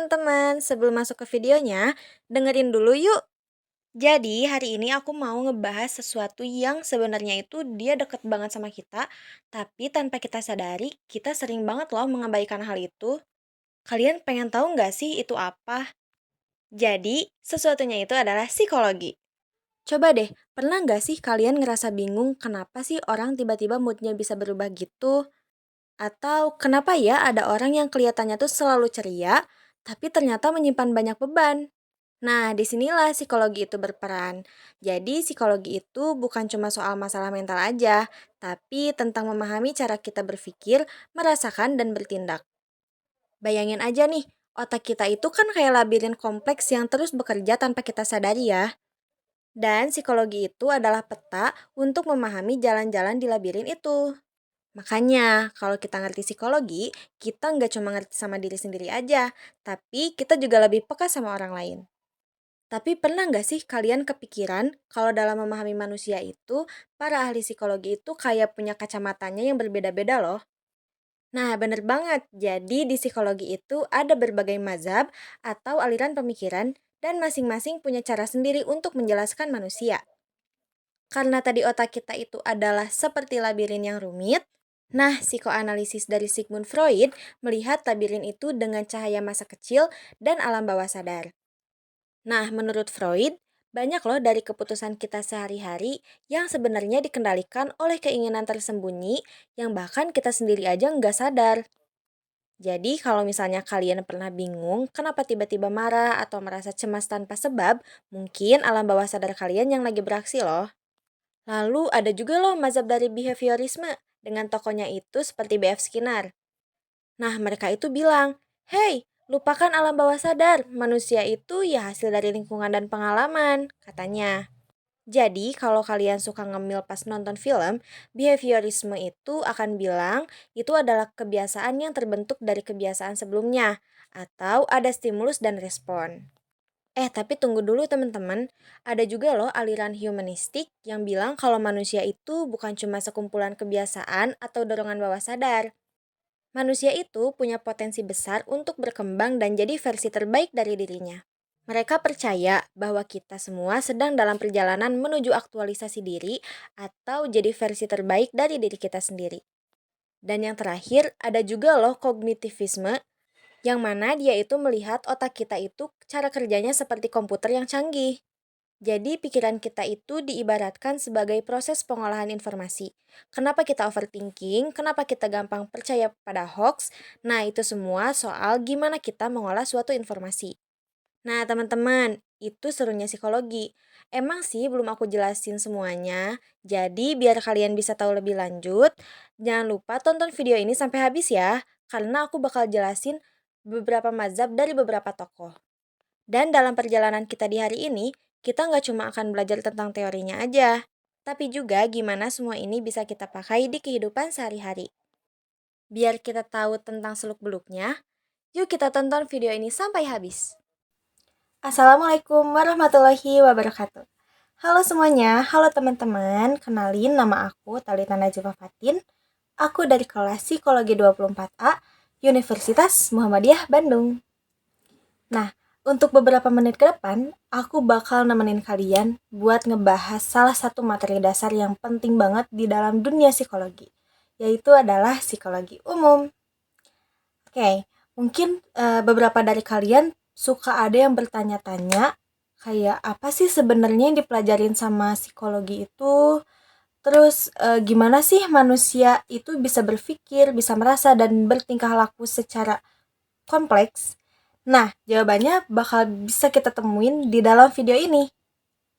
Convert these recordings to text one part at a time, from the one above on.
teman-teman, sebelum masuk ke videonya, dengerin dulu yuk. Jadi hari ini aku mau ngebahas sesuatu yang sebenarnya itu dia deket banget sama kita, tapi tanpa kita sadari, kita sering banget loh mengabaikan hal itu. Kalian pengen tahu nggak sih itu apa? Jadi, sesuatunya itu adalah psikologi. Coba deh, pernah nggak sih kalian ngerasa bingung kenapa sih orang tiba-tiba moodnya bisa berubah gitu? Atau kenapa ya ada orang yang kelihatannya tuh selalu ceria, tapi ternyata menyimpan banyak beban? Nah, disinilah psikologi itu berperan. Jadi, psikologi itu bukan cuma soal masalah mental aja, tapi tentang memahami cara kita berpikir, merasakan, dan bertindak. Bayangin aja nih, otak kita itu kan kayak labirin kompleks yang terus bekerja tanpa kita sadari ya. Dan psikologi itu adalah peta untuk memahami jalan-jalan di labirin itu. Makanya, kalau kita ngerti psikologi, kita nggak cuma ngerti sama diri sendiri aja, tapi kita juga lebih peka sama orang lain. Tapi pernah nggak sih kalian kepikiran kalau dalam memahami manusia itu, para ahli psikologi itu kayak punya kacamatanya yang berbeda-beda loh? Nah, bener banget. Jadi di psikologi itu ada berbagai mazhab atau aliran pemikiran dan masing-masing punya cara sendiri untuk menjelaskan manusia. Karena tadi otak kita itu adalah seperti labirin yang rumit, nah psikoanalisis dari Sigmund Freud melihat labirin itu dengan cahaya masa kecil dan alam bawah sadar. Nah, menurut Freud, banyak loh dari keputusan kita sehari-hari yang sebenarnya dikendalikan oleh keinginan tersembunyi yang bahkan kita sendiri aja nggak sadar. Jadi, kalau misalnya kalian pernah bingung kenapa tiba-tiba marah atau merasa cemas tanpa sebab, mungkin alam bawah sadar kalian yang lagi beraksi loh. Lalu ada juga loh mazhab dari behaviorisme dengan tokonya itu seperti B.F. Skinner. Nah, mereka itu bilang, "Hey, lupakan alam bawah sadar, manusia itu ya hasil dari lingkungan dan pengalaman," katanya. Jadi, kalau kalian suka ngemil pas nonton film, behaviorisme itu akan bilang itu adalah kebiasaan yang terbentuk dari kebiasaan sebelumnya, atau ada stimulus dan respon. Tapi tunggu dulu teman-teman. Ada juga loh aliran humanistik yang bilang kalau manusia itu bukan cuma sekumpulan kebiasaan atau dorongan bawah sadar. Manusia itu punya potensi besar untuk berkembang dan jadi versi terbaik dari dirinya. Mereka percaya bahwa kita semua sedang dalam perjalanan menuju aktualisasi diri atau jadi versi terbaik dari diri kita sendiri. Dan yang terakhir, ada juga loh kognitivisme yang mana dia itu melihat otak kita itu cara kerjanya seperti komputer yang canggih. Jadi pikiran kita itu diibaratkan sebagai proses pengolahan informasi. Kenapa kita overthinking? Kenapa kita gampang percaya pada hoax? Nah, itu semua soal gimana kita mengolah suatu informasi. Nah, teman-teman, itu serunya psikologi. Emang sih belum aku jelasin semuanya. Jadi, biar kalian bisa tahu lebih lanjut, jangan lupa tonton video ini sampai habis ya, karena aku bakal jelasin beberapa mazhab dari beberapa tokoh. Dan dalam perjalanan kita di hari ini, kita nggak cuma akan belajar tentang teorinya aja, tapi juga gimana semua ini bisa kita pakai di kehidupan sehari-hari. Biar kita tahu tentang seluk-beluknya, yuk kita tonton video ini sampai habis. Assalamualaikum warahmatullahi wabarakatuh. Halo semuanya, halo teman-teman. Kenalin, nama aku Talita Najwa Fatin. Aku dari kelas Psikologi 24A, Universitas Muhammadiyah Bandung. Nah, untuk beberapa menit ke depan, aku bakal nemenin kalian buat ngebahas salah satu materi dasar yang penting banget di dalam dunia psikologi, yaitu adalah psikologi umum. Oke, mungkin beberapa dari kalian suka ada yang bertanya-tanya, kayak apa sih sebenarnya yang dipelajarin sama psikologi itu? Terus gimana sih manusia itu bisa berpikir, bisa merasa dan bertingkah laku secara kompleks? Nah, jawabannya bakal bisa kita temuin di dalam video ini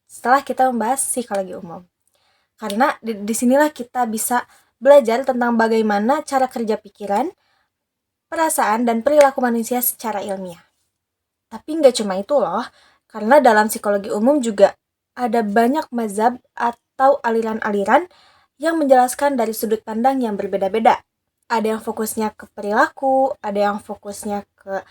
setelah kita membahas psikologi umum. Karena di sinilah kita bisa belajar tentang bagaimana cara kerja pikiran, perasaan, dan perilaku manusia secara ilmiah. Tapi nggak cuma itu loh, karena dalam psikologi umum juga ada banyak mazhab atau aliran-aliran yang menjelaskan dari sudut pandang yang berbeda-beda. Ada yang fokusnya ke perilaku, ada yang fokusnya ke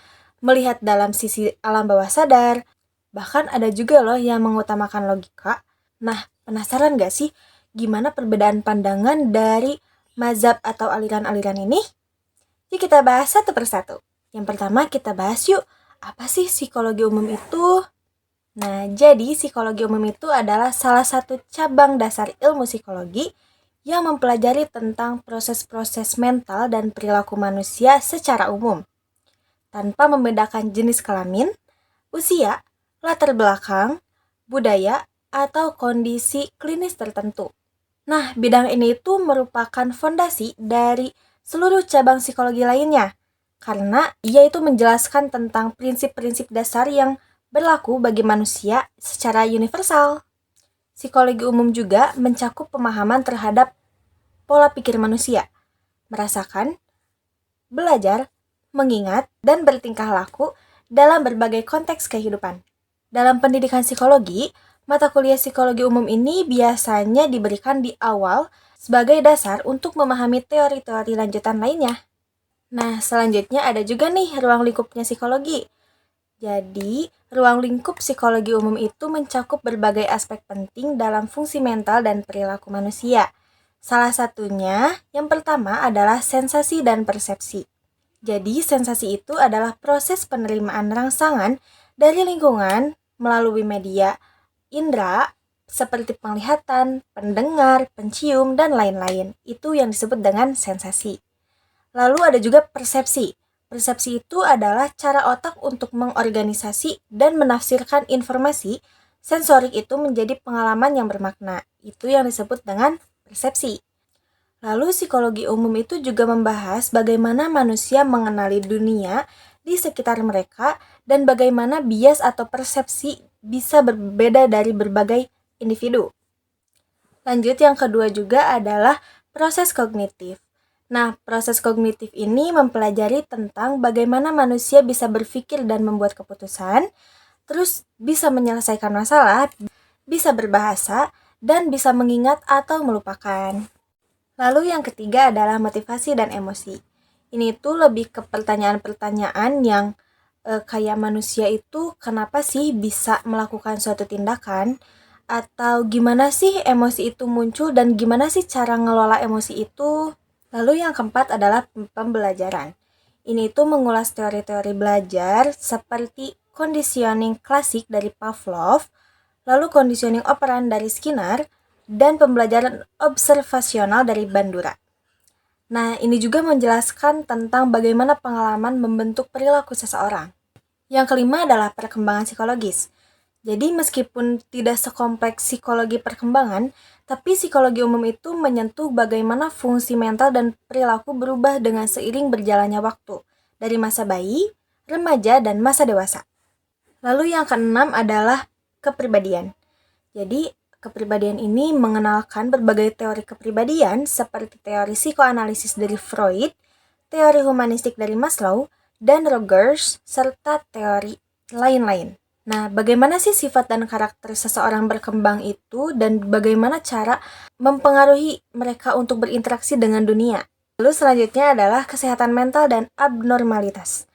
melihat dalam sisi alam bawah sadar, bahkan ada juga loh yang mengutamakan logika. Nah, penasaran gak sih gimana perbedaan pandangan dari mazhab atau aliran-aliran ini? Yuk kita bahas satu persatu. Yang pertama kita bahas yuk, Apa sih psikologi umum itu? Nah, jadi psikologi umum itu adalah salah satu cabang dasar ilmu psikologi yang mempelajari tentang proses-proses mental dan perilaku manusia secara umum, tanpa membedakan jenis kelamin, usia, latar belakang, budaya, atau kondisi klinis tertentu. Nah, bidang ini itu merupakan fondasi dari seluruh cabang psikologi lainnya, karena ia itu menjelaskan tentang prinsip-prinsip dasar yang berlaku bagi manusia secara universal. Psikologi umum juga mencakup pemahaman terhadap pola pikir manusia, merasakan, belajar, mengingat, dan bertingkah laku dalam berbagai konteks kehidupan. Dalam pendidikan psikologi, mata kuliah psikologi umum ini biasanya diberikan di awal sebagai dasar untuk memahami teori-teori lanjutan lainnya. Nah, selanjutnya ada juga nih ruang lingkupnya psikologi. Jadi, ruang lingkup psikologi umum itu mencakup berbagai aspek penting dalam fungsi mental dan perilaku manusia. Salah satunya, yang pertama adalah sensasi dan persepsi. Jadi, sensasi itu adalah proses penerimaan rangsangan dari lingkungan melalui media indera seperti penglihatan, pendengar, pencium, dan lain-lain. Itu yang disebut dengan sensasi. Lalu ada juga persepsi. Persepsi itu adalah cara otak untuk mengorganisasi dan menafsirkan informasi sensorik itu menjadi pengalaman yang bermakna. Itu yang disebut dengan persepsi. Lalu psikologi umum itu juga membahas bagaimana manusia mengenali dunia di sekitar mereka dan bagaimana bias atau persepsi bisa berbeda dari berbagai individu. Lanjut, yang kedua juga adalah proses kognitif. Nah, proses kognitif ini mempelajari tentang bagaimana manusia bisa berpikir dan membuat keputusan, terus bisa menyelesaikan masalah, bisa berbahasa, dan bisa mengingat atau melupakan. Lalu yang ketiga adalah motivasi dan emosi. Ini tuh lebih ke pertanyaan-pertanyaan yang kayak manusia itu kenapa sih bisa melakukan suatu tindakan, atau gimana sih emosi itu muncul dan gimana sih cara ngelola emosi itu. Lalu yang keempat adalah pembelajaran. Ini tuh mengulas teori-teori belajar seperti conditioning klasik dari Pavlov, lalu conditioning operan dari Skinner, dan pembelajaran observasional dari Bandura. Nah, ini juga menjelaskan tentang bagaimana pengalaman membentuk perilaku seseorang. Yang kelima adalah perkembangan psikologis. Jadi meskipun tidak sekompleks psikologi perkembangan, tapi psikologi umum itu menyentuh bagaimana fungsi mental dan perilaku berubah dengan seiring berjalannya waktu, dari masa bayi, remaja, dan masa dewasa. Lalu yang keenam adalah kepribadian. Jadi kepribadian ini mengenalkan berbagai teori kepribadian seperti teori psikoanalisis dari Freud, teori humanistik dari Maslow, dan Rogers, serta teori lain-lain. Nah, bagaimana sih sifat dan karakter seseorang berkembang itu dan bagaimana cara mempengaruhi mereka untuk berinteraksi dengan dunia? Lalu selanjutnya adalah kesehatan mental dan abnormalitas.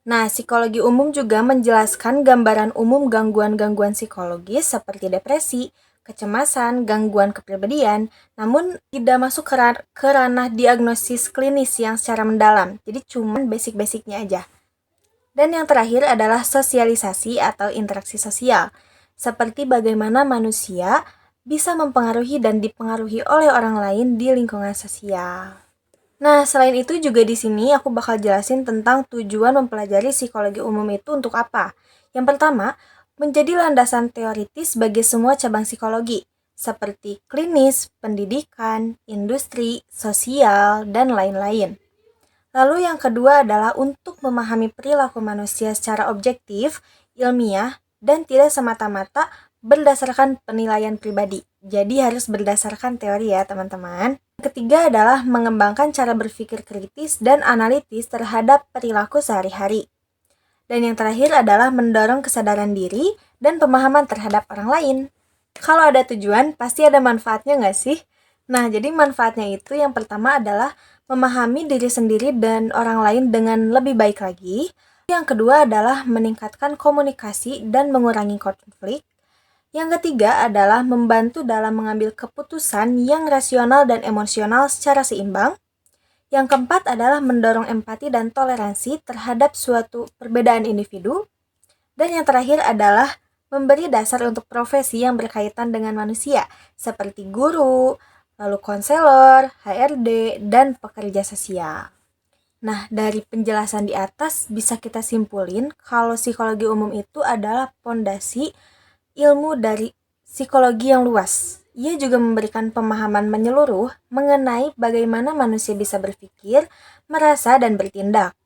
Nah, psikologi umum juga menjelaskan gambaran umum gangguan-gangguan psikologis seperti depresi, kecemasan, gangguan kepribadian, namun tidak masuk ke ranah diagnosis klinis yang secara mendalam. Jadi cuman basic-basicnya aja. Dan yang terakhir adalah sosialisasi atau interaksi sosial, seperti bagaimana manusia bisa mempengaruhi dan dipengaruhi oleh orang lain di lingkungan sosial. Nah, selain itu juga di sini aku bakal jelasin tentang tujuan mempelajari psikologi umum itu untuk apa. Yang pertama, menjadi landasan teoritis bagi semua cabang psikologi, seperti klinis, pendidikan, industri, sosial, dan lain-lain. Lalu yang kedua adalah untuk memahami perilaku manusia secara objektif, ilmiah, dan tidak semata-mata berdasarkan penilaian pribadi. Jadi harus berdasarkan teori ya teman-teman. Ketiga adalah mengembangkan cara berpikir kritis dan analitis terhadap perilaku sehari-hari. Dan yang terakhir adalah mendorong kesadaran diri dan pemahaman terhadap orang lain. Kalau ada tujuan, pasti ada manfaatnya nggak sih? Nah, jadi manfaatnya itu yang pertama adalah memahami diri sendiri dan orang lain dengan lebih baik lagi. Yang kedua adalah meningkatkan komunikasi dan mengurangi konflik. Yang ketiga adalah membantu dalam mengambil keputusan yang rasional dan emosional secara seimbang. Yang keempat adalah mendorong empati dan toleransi terhadap suatu perbedaan individu. Dan yang terakhir adalah memberi dasar untuk profesi yang berkaitan dengan manusia, seperti guru, lalu konselor, HRD, dan pekerja sosial. Nah, dari penjelasan di atas bisa kita simpulin kalau psikologi umum itu adalah pondasi ilmu dari psikologi yang luas. Ia juga memberikan pemahaman menyeluruh mengenai bagaimana manusia bisa berpikir, merasa, dan bertindak.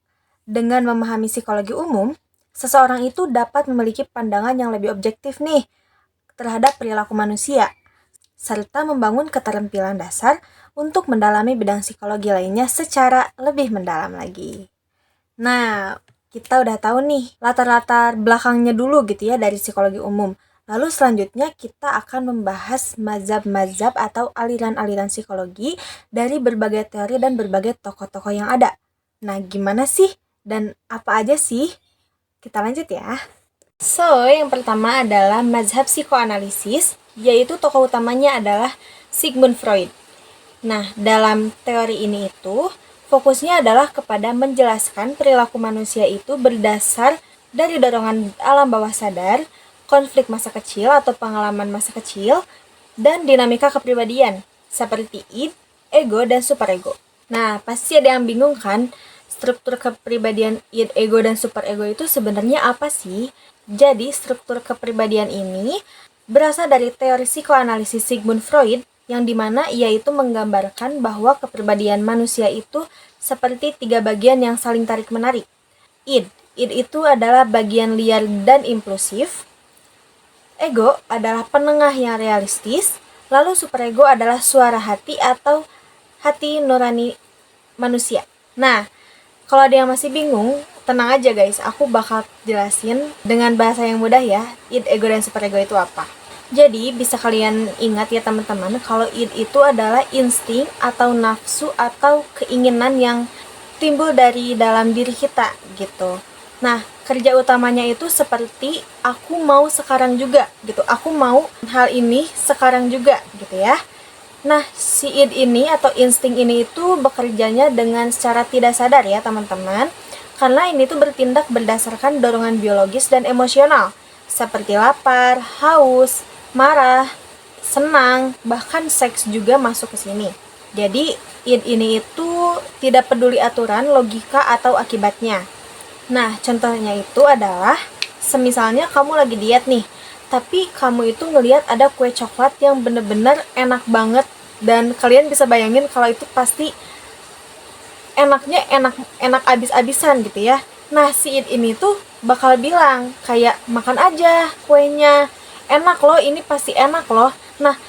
Dengan memahami psikologi umum, seseorang itu dapat memiliki pandangan yang lebih objektif nih terhadap perilaku manusia, serta membangun keterampilan dasar untuk mendalami bidang psikologi lainnya secara lebih mendalam lagi. Nah, kita udah tahu nih latar-latar belakangnya dulu gitu ya dari psikologi umum. Lalu selanjutnya kita akan membahas mazhab-mazhab atau aliran-aliran psikologi dari berbagai teori dan berbagai tokoh-tokoh yang ada. Nah, gimana sih dan apa aja sih? Kita lanjut ya. So, yang pertama adalah mazhab psikoanalisis, yaitu tokoh utamanya adalah Sigmund Freud. Nah, dalam teori ini itu, fokusnya adalah kepada menjelaskan perilaku manusia itu berdasar dari dorongan alam bawah sadar, konflik masa kecil atau pengalaman masa kecil, dan dinamika kepribadian, seperti id, ego, dan superego. Nah, pasti ada yang bingung kan, struktur kepribadian id, ego, dan superego itu sebenarnya apa sih? Jadi, struktur kepribadian ini berasal dari teori psikoanalisis Sigmund Freud, yang dimana ia itu menggambarkan bahwa kepribadian manusia itu seperti 3 bagian yang saling tarik-menarik. Id itu adalah bagian liar dan impulsif. Ego adalah penengah yang realistis. Lalu superego adalah suara hati atau hati nurani manusia. Nah, kalau ada yang masih bingung, tenang aja guys, aku bakal jelasin dengan bahasa yang mudah ya, id, ego, dan superego itu apa. Jadi, bisa kalian ingat ya teman-teman, kalau id itu adalah insting atau nafsu atau keinginan yang timbul dari dalam diri kita gitu. Nah, kerja utamanya itu seperti aku mau sekarang juga gitu. Aku mau hal ini sekarang juga gitu ya. Nah, si id ini atau insting ini itu bekerjanya dengan secara tidak sadar ya teman-teman. Karena ini tuh bertindak berdasarkan dorongan biologis dan emosional. Seperti lapar, haus, marah, senang, bahkan seks juga masuk ke sini. Jadi, id ini itu tidak peduli aturan, logika, atau akibatnya. Nah, contohnya itu adalah, semisalnya kamu lagi diet nih, tapi kamu itu ngelihat ada kue coklat yang bener-bener enak banget, dan kalian bisa bayangin kalau itu pasti enaknya enak abis-abisan gitu ya. Nah, si id ini tuh bakal bilang kayak makan aja kuenya, enak loh, ini pasti enak loh. Nah,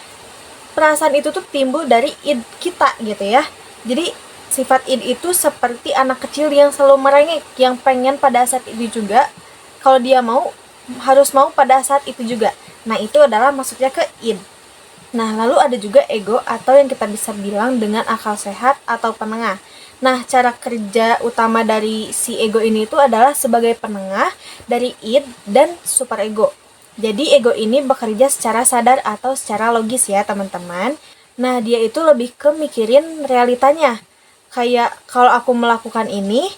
perasaan itu tuh timbul dari id kita gitu ya. Jadi sifat id itu seperti anak kecil yang selalu merengek, yang pengen pada saat itu juga, kalau dia mau harus mau pada saat itu juga. Nah, itu adalah maksudnya ke id. Nah, lalu ada juga ego atau yang kita bisa bilang dengan akal sehat atau penengah. Nah, cara kerja utama dari si ego ini itu adalah sebagai penengah dari id dan superego. Jadi ego ini bekerja secara sadar atau secara logis ya teman-teman. Nah, dia itu lebih ke mikirin realitanya. Kayak kalau aku melakukan ini,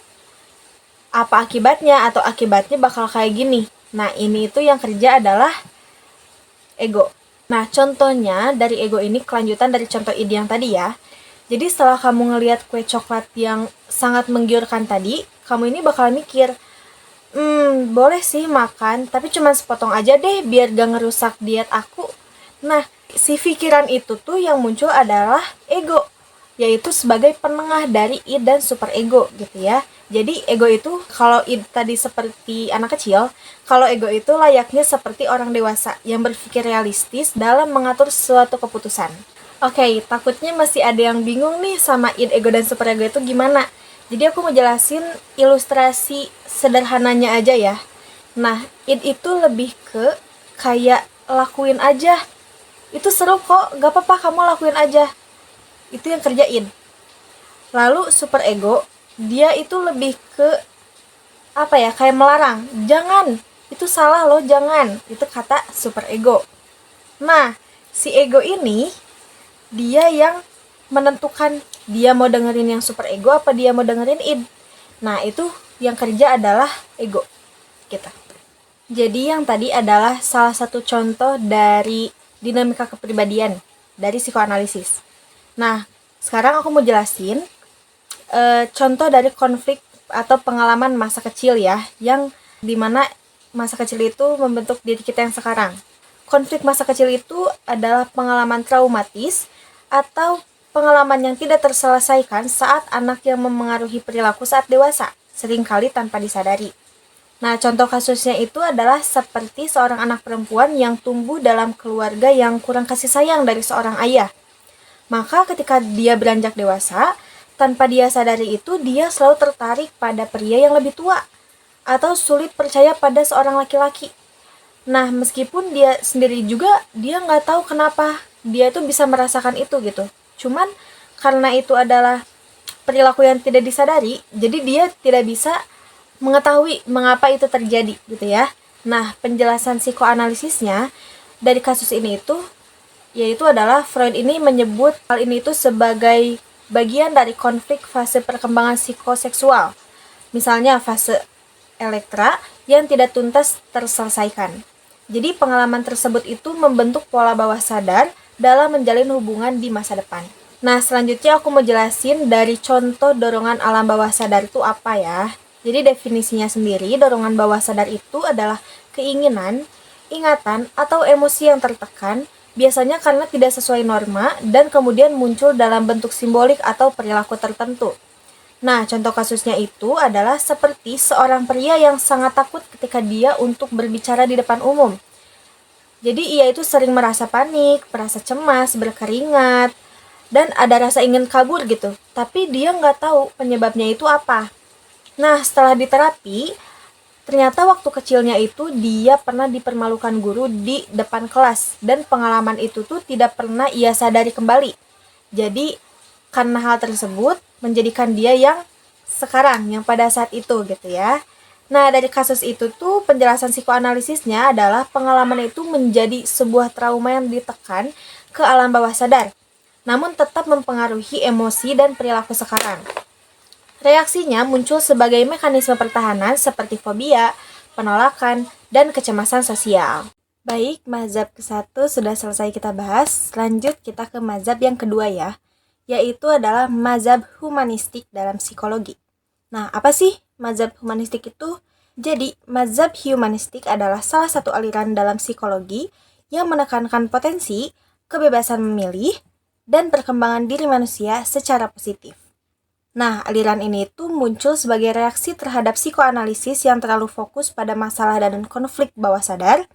apa akibatnya, atau akibatnya bakal kayak gini. Nah, ini itu yang kerja adalah ego. Nah, contohnya dari ego ini kelanjutan dari contoh id yang tadi ya. Jadi setelah kamu ngelihat kue coklat yang sangat menggiurkan tadi, kamu ini bakal mikir, boleh sih makan, tapi cuma sepotong aja deh biar gak ngerusak diet aku. Nah, si pikiran itu tuh yang muncul adalah ego, yaitu sebagai penengah dari id dan super ego gitu ya. Jadi ego itu, kalau id tadi seperti anak kecil, kalau ego itu layaknya seperti orang dewasa yang berpikir realistis dalam mengatur suatu keputusan. Oke, takutnya masih ada yang bingung nih sama id, ego, dan super ego itu gimana. Jadi aku mau jelasin ilustrasi sederhananya aja ya. Nah, id itu lebih ke kayak lakuin aja. Itu seru kok, gak apa-apa kamu lakuin aja. Itu yang kerja id. Lalu super ego, dia itu lebih ke apa ya, kayak melarang. Jangan, itu salah loh, jangan. Itu kata super ego. Nah, si ego ini dia yang menentukan dia mau dengerin yang super ego apa dia mau dengerin id. Nah, itu yang kerja adalah ego kita. Jadi yang tadi adalah salah satu contoh dari dinamika kepribadian dari psikoanalisis. Nah, sekarang aku mau jelasin contoh dari konflik atau pengalaman masa kecil ya, yang dimana masa kecil itu membentuk diri kita yang sekarang. Konflik masa kecil itu adalah pengalaman traumatis atau pengalaman yang tidak terselesaikan saat anak yang memengaruhi perilaku saat dewasa, seringkali tanpa disadari. Nah, contoh kasusnya itu adalah seperti seorang anak perempuan yang tumbuh dalam keluarga yang kurang kasih sayang dari seorang ayah. Maka ketika dia beranjak dewasa, tanpa dia sadari itu, dia selalu tertarik pada pria yang lebih tua atau sulit percaya pada seorang laki-laki. Nah, meskipun dia sendiri juga, dia nggak tahu kenapa dia itu bisa merasakan itu gitu. Cuman karena itu adalah perilaku yang tidak disadari, jadi dia tidak bisa mengetahui mengapa itu terjadi gitu ya. Nah, penjelasan psikoanalisisnya dari kasus ini itu yaitu adalah Freud ini menyebut hal ini itu sebagai bagian dari konflik fase perkembangan psikoseksual. Misalnya fase elektra yang tidak tuntas terselesaikan. Jadi pengalaman tersebut itu membentuk pola bawah sadar dalam menjalin hubungan di masa depan. Nah, selanjutnya aku mau jelasin dari contoh dorongan alam bawah sadar itu apa ya. Jadi definisinya sendiri, dorongan bawah sadar itu adalah keinginan, ingatan, atau emosi yang tertekan, biasanya karena tidak sesuai norma, dan kemudian muncul dalam bentuk simbolik atau perilaku tertentu. Nah, contoh kasusnya itu adalah seperti seorang pria yang sangat takut ketika dia untuk berbicara di depan umum. Jadi ia itu sering merasa panik, merasa cemas, berkeringat, dan ada rasa ingin kabur gitu. Tapi dia nggak tahu penyebabnya itu apa. Nah, setelah diterapi, ternyata waktu kecilnya itu dia pernah dipermalukan guru di depan kelas. Dan pengalaman itu tuh tidak pernah ia sadari kembali. Jadi, karena hal tersebut menjadikan dia yang sekarang, yang pada saat itu gitu ya. Nah, dari kasus itu tuh penjelasan psikoanalisisnya adalah pengalaman itu menjadi sebuah trauma yang ditekan ke alam bawah sadar, namun tetap mempengaruhi emosi dan perilaku sekarang. Reaksinya muncul sebagai mekanisme pertahanan seperti fobia, penolakan, dan kecemasan sosial. Baik, mazhab ke-1 sudah selesai kita bahas. Lanjut kita ke mazhab yang kedua ya, yaitu adalah mazhab humanistik dalam psikologi. Nah, apa sih mazhab humanistik itu? Jadi, mazhab humanistik adalah salah satu aliran dalam psikologi yang menekankan potensi, kebebasan memilih, dan perkembangan diri manusia secara positif. Nah, aliran ini tuh muncul sebagai reaksi terhadap psikoanalisis yang terlalu fokus pada masalah dan konflik bawah sadar,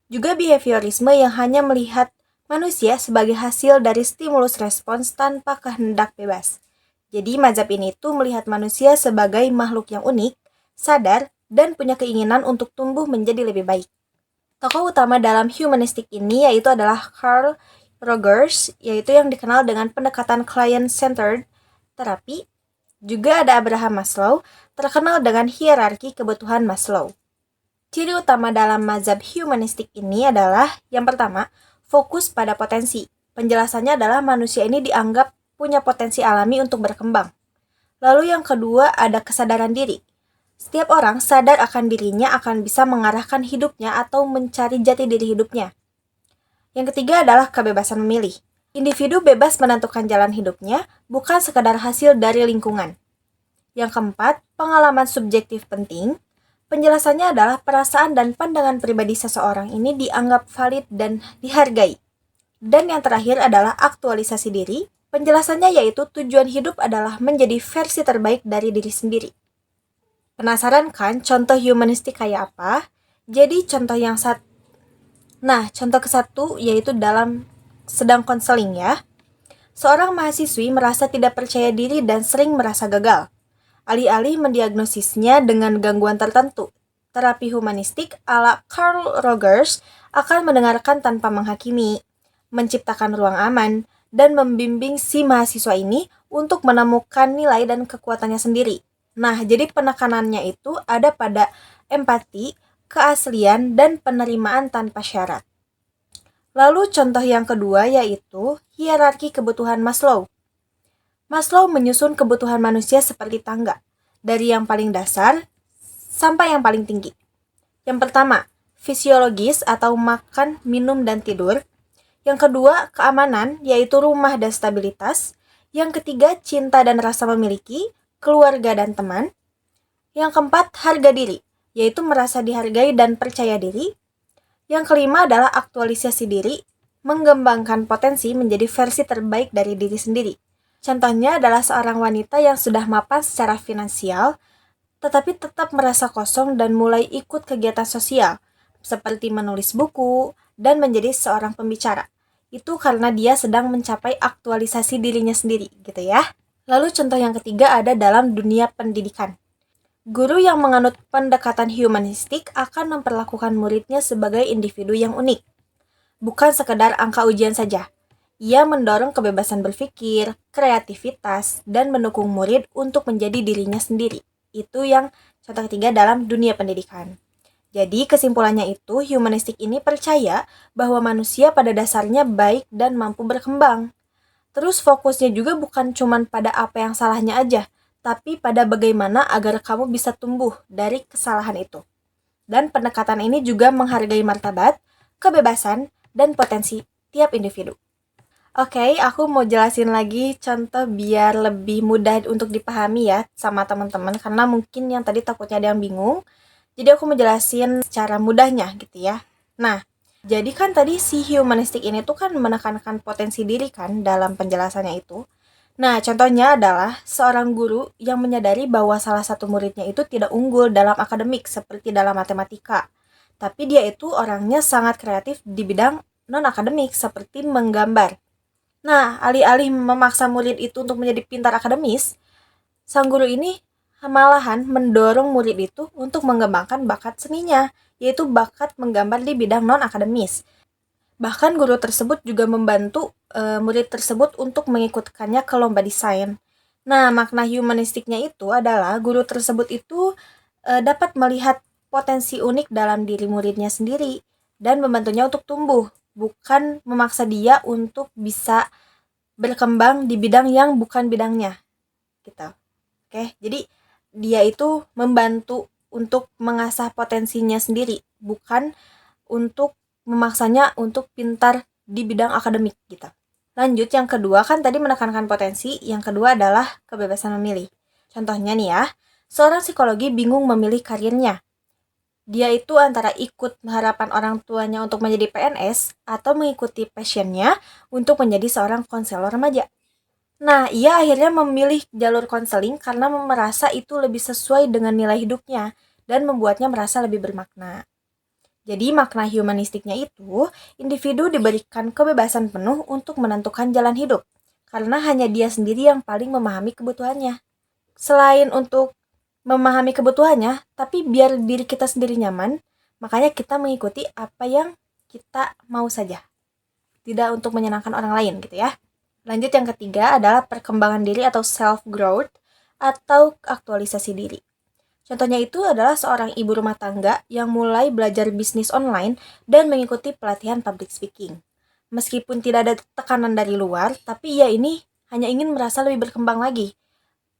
juga behaviorisme yang hanya melihat manusia sebagai hasil dari stimulus respons tanpa kehendak bebas. Jadi, mazhab ini tuh melihat manusia sebagai makhluk yang unik, sadar, dan punya keinginan untuk tumbuh menjadi lebih baik. Tokoh utama dalam humanistik ini yaitu adalah Carl Rogers, yaitu yang dikenal dengan pendekatan client-centered terapi. Juga ada Abraham Maslow, terkenal dengan hierarki kebutuhan Maslow. Ciri utama dalam mazhab humanistik ini adalah, yang pertama, fokus pada potensi. Penjelasannya adalah manusia ini dianggap punya potensi alami untuk berkembang. Lalu yang kedua ada kesadaran diri. Setiap orang sadar akan dirinya akan bisa mengarahkan hidupnya atau mencari jati diri hidupnya. Yang ketiga adalah kebebasan memilih. Individu bebas menentukan jalan hidupnya, bukan sekadar hasil dari lingkungan. Yang keempat, pengalaman subjektif penting. Penjelasannya adalah perasaan dan pandangan pribadi seseorang ini dianggap valid dan dihargai. Dan yang terakhir adalah aktualisasi diri. Penjelasannya yaitu tujuan hidup adalah menjadi versi terbaik dari diri sendiri. Penasaran kan contoh humanistik kayak apa? Jadi contoh ke-1 yaitu dalam sedang konseling ya. Seorang mahasiswi merasa tidak percaya diri dan sering merasa gagal. Alih-alih mendiagnosisnya dengan gangguan tertentu, terapi humanistik ala Carl Rogers akan mendengarkan tanpa menghakimi, menciptakan ruang aman, dan membimbing si mahasiswa ini untuk menemukan nilai dan kekuatannya sendiri. Nah, jadi penekanannya itu ada pada empati, keaslian, dan penerimaan tanpa syarat. Lalu contoh yang kedua yaitu hierarki kebutuhan Maslow. Maslow menyusun kebutuhan manusia seperti tangga, dari yang paling dasar sampai yang paling tinggi. Yang pertama, fisiologis atau makan, minum, dan tidur. Yang kedua, keamanan, yaitu rumah dan stabilitas. Yang ketiga, cinta dan rasa memiliki, keluarga dan teman. Yang keempat, harga diri, yaitu merasa dihargai dan percaya diri. Yang kelima adalah aktualisasi diri, mengembangkan potensi menjadi versi terbaik dari diri sendiri. Contohnya adalah seorang wanita yang sudah mapan secara finansial, tetapi tetap merasa kosong dan mulai ikut kegiatan sosial, seperti menulis buku dan menjadi seorang pembicara. Itu karena dia sedang mencapai aktualisasi dirinya sendiri, gitu ya. Lalu contoh yang ketiga ada dalam dunia pendidikan. Guru yang menganut pendekatan humanistik akan memperlakukan muridnya sebagai individu yang unik, bukan sekedar angka ujian saja. Ia mendorong kebebasan berpikir, kreativitas, dan mendukung murid untuk menjadi dirinya sendiri. Itu yang contoh ketiga dalam dunia pendidikan. Jadi kesimpulannya itu, humanistik ini percaya bahwa manusia pada dasarnya baik dan mampu berkembang. Terus fokusnya juga bukan cuma pada apa yang salahnya aja, tapi pada bagaimana agar kamu bisa tumbuh dari kesalahan itu. Dan pendekatan ini juga menghargai martabat, kebebasan, dan potensi tiap individu. Oke, aku mau jelasin lagi contoh biar lebih mudah untuk dipahami ya sama teman-teman, karena mungkin yang tadi takutnya ada yang bingung. Jadi aku mau jelasin secara mudahnya gitu ya. Nah, jadi kan tadi si humanistik ini tuh kan menekankan potensi diri kan dalam penjelasannya itu. Nah, contohnya adalah seorang guru yang menyadari bahwa salah satu muridnya itu tidak unggul dalam akademik seperti dalam matematika. Tapi dia itu orangnya sangat kreatif di bidang non-akademik seperti menggambar. Nah, alih-alih memaksa murid itu untuk menjadi pintar akademis, sang guru ini malahan mendorong murid itu untuk mengembangkan bakat seninya, yaitu bakat menggambar di bidang non-akademis. Bahkan guru tersebut juga membantu murid tersebut untuk mengikutkannya ke lomba desain. Nah, makna humanistiknya itu adalah guru tersebut itu dapat melihat potensi unik dalam diri muridnya sendiri dan membantunya untuk tumbuh, bukan memaksa dia untuk bisa berkembang di bidang yang bukan bidangnya, gitu. Oke, jadi dia itu membantu untuk mengasah potensinya sendiri, bukan untuk memaksanya untuk pintar di bidang akademik gitu. Lanjut, yang kedua kan tadi menekankan potensi, yang kedua adalah kebebasan memilih. Contohnya nih ya, seorang psikologi bingung memilih karirnya. Dia itu antara ikut harapan orang tuanya untuk menjadi PNS atau mengikuti passionnya untuk menjadi seorang konselor remaja. Nah, ia akhirnya memilih jalur konseling karena merasa itu lebih sesuai dengan nilai hidupnya dan membuatnya merasa lebih bermakna. Jadi makna humanistiknya itu, individu diberikan kebebasan penuh untuk menentukan jalan hidup, karena hanya dia sendiri yang paling memahami kebutuhannya. Selain untuk memahami kebutuhannya, tapi biar diri kita sendiri nyaman, makanya kita mengikuti apa yang kita mau saja, tidak untuk menyenangkan orang lain gitu ya. Lanjut, yang ketiga adalah perkembangan diri atau self-growth atau aktualisasi diri. Contohnya itu adalah seorang ibu rumah tangga yang mulai belajar bisnis online dan mengikuti pelatihan public speaking. Meskipun tidak ada tekanan dari luar, tapi ia ini hanya ingin merasa lebih berkembang lagi.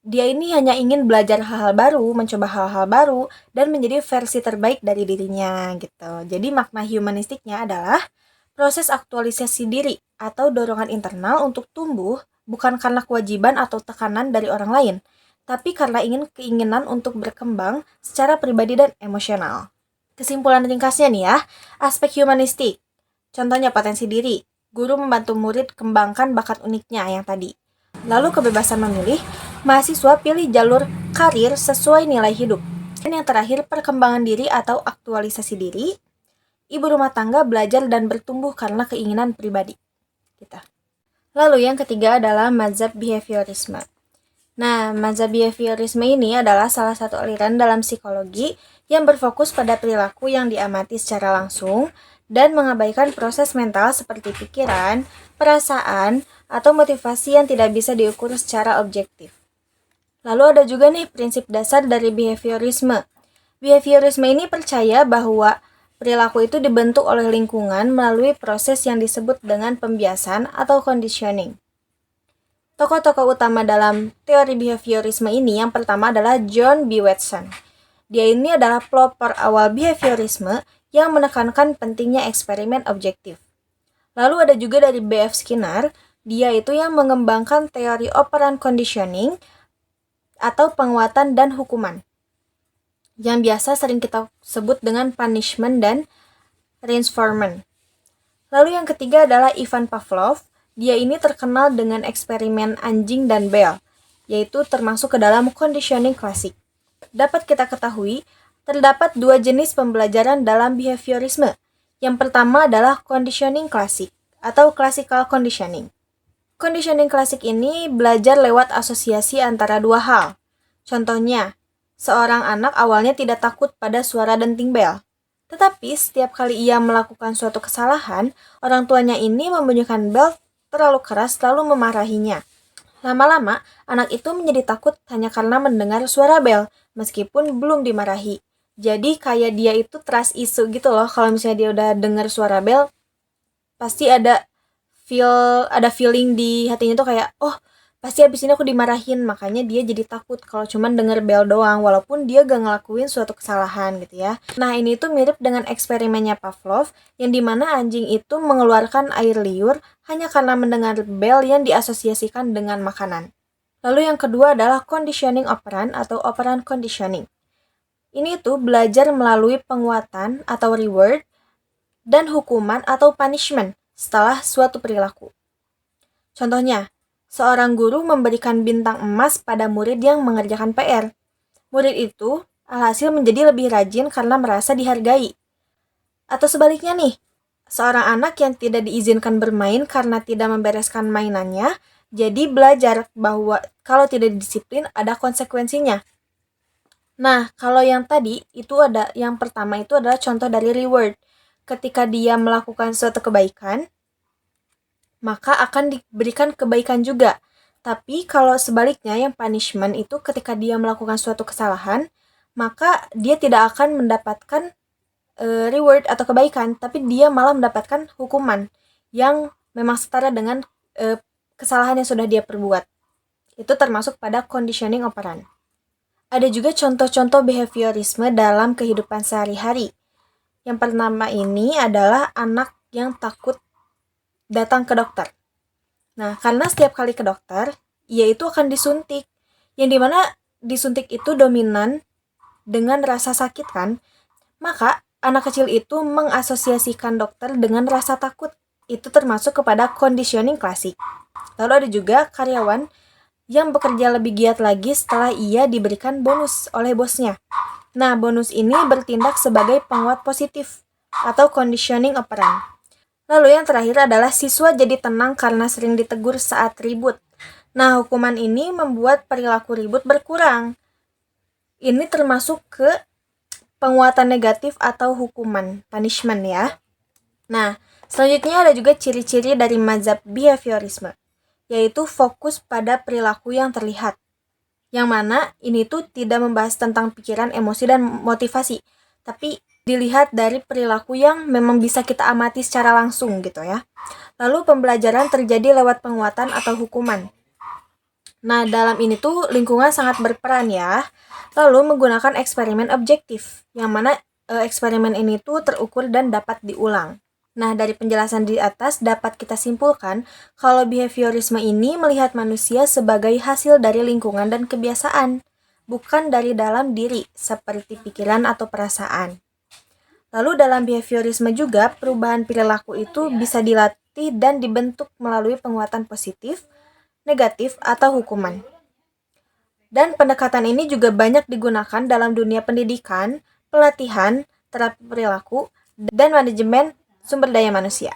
Dia ini hanya ingin belajar hal-hal baru, mencoba hal-hal baru, dan menjadi versi terbaik dari dirinya gitu. Jadi makna humanistiknya adalah proses aktualisasi diri atau dorongan internal untuk tumbuh bukan karena kewajiban atau tekanan dari orang lain, tapi karena keinginan untuk berkembang secara pribadi dan emosional. Kesimpulan ringkasnya nih ya, aspek humanistik. Contohnya potensi diri, guru membantu murid kembangkan bakat uniknya yang tadi. Lalu kebebasan memilih, mahasiswa pilih jalur karir sesuai nilai hidup. Dan yang terakhir, perkembangan diri atau aktualisasi diri, ibu rumah tangga belajar dan bertumbuh karena keinginan pribadi kita. Lalu yang ketiga adalah mazhab behaviorisme. Nah, mazhab behaviorisme ini adalah salah satu aliran dalam psikologi yang berfokus pada perilaku yang diamati secara langsung dan mengabaikan proses mental seperti pikiran, perasaan, atau motivasi yang tidak bisa diukur secara objektif. Lalu ada juga nih prinsip dasar dari behaviorisme. Behaviorisme ini percaya bahwa perilaku itu dibentuk oleh lingkungan melalui proses yang disebut dengan pembiasan atau conditioning. Tokoh-tokoh utama dalam teori behaviorisme ini yang pertama adalah John B. Watson. Dia ini adalah pelopor awal behaviorisme yang menekankan pentingnya eksperimen objektif. Lalu ada juga dari B.F. Skinner, dia itu yang mengembangkan teori operant conditioning atau penguatan dan hukuman, yang biasa sering kita sebut dengan punishment dan reinforcement. Lalu yang ketiga adalah Ivan Pavlov. Dia ini terkenal dengan eksperimen anjing dan bel, yaitu termasuk ke dalam conditioning klasik. Dapat kita ketahui, terdapat dua jenis pembelajaran dalam behaviorisme. Yang pertama adalah conditioning klasik atau classical conditioning. Conditioning klasik ini belajar lewat asosiasi antara dua hal. Contohnya, seorang anak awalnya tidak takut pada suara denting bel. Tetapi setiap kali ia melakukan suatu kesalahan, orang tuanya ini membunyikan bel terlalu keras lalu memarahinya. Lama-lama, anak itu menjadi takut hanya karena mendengar suara bel, meskipun belum dimarahi. Jadi kayak dia itu trust issue gitu loh, kalau misalnya dia udah dengar suara bel, pasti ada feeling di hatinya tuh kayak, oh pasti abis ini aku dimarahin, makanya dia jadi takut kalau cuman denger bel doang, walaupun dia gak ngelakuin suatu kesalahan gitu ya. Nah ini tuh mirip dengan eksperimennya Pavlov, yang dimana anjing itu mengeluarkan air liur hanya karena mendengar bel yang diasosiasikan dengan makanan. Lalu yang kedua adalah conditioning operant atau operant conditioning. Ini tuh belajar melalui penguatan atau reward dan hukuman atau punishment setelah suatu perilaku. Contohnya, seorang guru memberikan bintang emas pada murid yang mengerjakan PR. Murid itu alhasil menjadi lebih rajin karena merasa dihargai. Atau sebaliknya nih, seorang anak yang tidak diizinkan bermain karena tidak membereskan mainannya, jadi belajar bahwa kalau tidak disiplin ada konsekuensinya. Nah, kalau yang tadi itu yang pertama itu adalah contoh dari reward. Ketika dia melakukan suatu kebaikan, maka akan diberikan kebaikan juga. Tapi kalau sebaliknya yang punishment itu ketika dia melakukan suatu kesalahan, maka dia tidak akan mendapatkan reward atau kebaikan, tapi dia malah mendapatkan hukuman yang memang setara dengan kesalahan yang sudah dia perbuat. Itu termasuk pada conditioning operant. Ada juga contoh-contoh behaviorisme dalam kehidupan sehari-hari. Yang pertama ini adalah anak yang takut datang ke dokter. Nah, karena setiap kali ke dokter, ia itu akan disuntik. Yang dimana disuntik itu dominan dengan rasa sakit kan, maka anak kecil itu mengasosiasikan dokter dengan rasa takut. Itu termasuk kepada conditioning klasik. Lalu ada juga karyawan yang bekerja lebih giat lagi setelah ia diberikan bonus oleh bosnya. Nah, bonus ini bertindak sebagai penguat positif atau conditioning operant. Lalu yang terakhir adalah siswa jadi tenang karena sering ditegur saat ribut. Nah, hukuman ini membuat perilaku ribut berkurang. Ini termasuk ke penguatan negatif atau hukuman, punishment ya. Nah, selanjutnya ada juga ciri-ciri dari mazhab behaviorisme, yaitu fokus pada perilaku yang terlihat. Yang mana ini tuh tidak membahas tentang pikiran, emosi, dan motivasi, tapi dilihat dari perilaku yang memang bisa kita amati secara langsung gitu ya. Lalu pembelajaran terjadi lewat penguatan atau hukuman. Nah, dalam ini tuh lingkungan sangat berperan ya. Lalu menggunakan eksperimen objektif, yang mana eksperimen ini tuh terukur dan dapat diulang. Nah, dari penjelasan di atas dapat kita simpulkan kalau behaviorisme ini melihat manusia sebagai hasil dari lingkungan dan kebiasaan, bukan dari dalam diri, seperti pikiran atau perasaan. Lalu dalam behaviorisme juga, perubahan perilaku itu bisa dilatih dan dibentuk melalui penguatan positif, negatif, atau hukuman. Dan pendekatan ini juga banyak digunakan dalam dunia pendidikan, pelatihan, terapi perilaku, dan manajemen sumber daya manusia.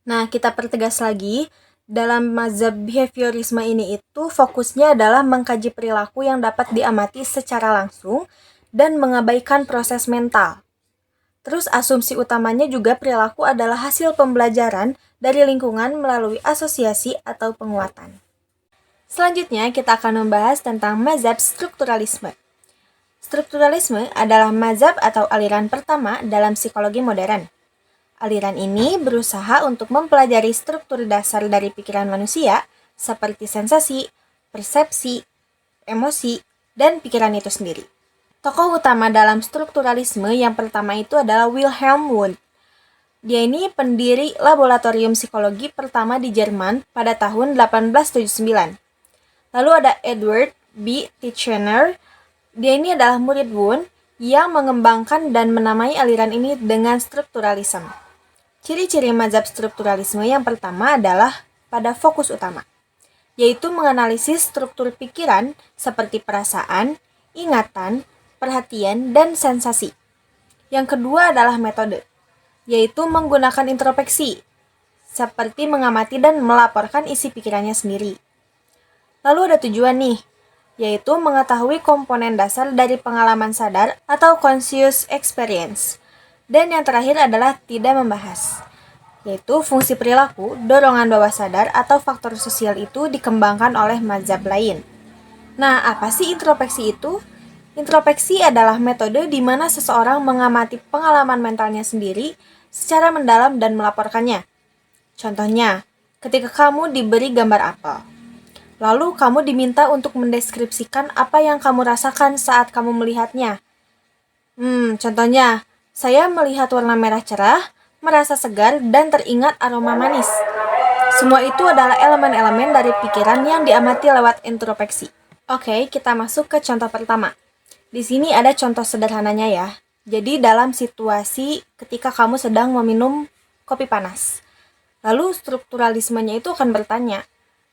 Nah, kita pertegas lagi, dalam mazhab behaviorisme ini itu fokusnya adalah mengkaji perilaku yang dapat diamati secara langsung dan mengabaikan proses mental. Terus asumsi utamanya juga perilaku adalah hasil pembelajaran dari lingkungan melalui asosiasi atau penguatan. Selanjutnya kita akan membahas tentang mazhab strukturalisme. Strukturalisme adalah mazhab atau aliran pertama dalam psikologi modern. Aliran ini berusaha untuk mempelajari struktur dasar dari pikiran manusia seperti sensasi, persepsi, emosi, dan pikiran itu sendiri. Tokoh utama dalam strukturalisme yang pertama itu adalah Wilhelm Wundt. Dia ini pendiri laboratorium psikologi pertama di Jerman pada tahun 1879. Lalu ada Edward B. Titchener. Dia ini adalah murid Wundt yang mengembangkan dan menamai aliran ini dengan strukturalisme. Ciri-ciri mazhab strukturalisme yang pertama adalah pada fokus utama, yaitu menganalisis struktur pikiran seperti perasaan, ingatan, perhatian, dan sensasi. Yang kedua adalah metode, yaitu menggunakan introspeksi, seperti mengamati dan melaporkan isi pikirannya sendiri. Lalu ada tujuan nih, yaitu mengetahui komponen dasar dari pengalaman sadar atau conscious experience. Dan yang terakhir adalah tidak membahas, yaitu fungsi perilaku, dorongan bawah sadar, atau faktor sosial itu dikembangkan oleh mazhab lain. Nah, apa sih introspeksi itu? Introspeksi adalah metode di mana seseorang mengamati pengalaman mentalnya sendiri secara mendalam dan melaporkannya. Contohnya, ketika kamu diberi gambar apel, lalu kamu diminta untuk mendeskripsikan apa yang kamu rasakan saat kamu melihatnya. Contohnya, saya melihat warna merah cerah, merasa segar, dan teringat aroma manis. Semua itu adalah elemen-elemen dari pikiran yang diamati lewat introspeksi. Oke, kita masuk ke contoh pertama. Di sini ada contoh sederhananya ya. Jadi dalam situasi ketika kamu sedang meminum kopi panas. Lalu strukturalismenya itu akan bertanya,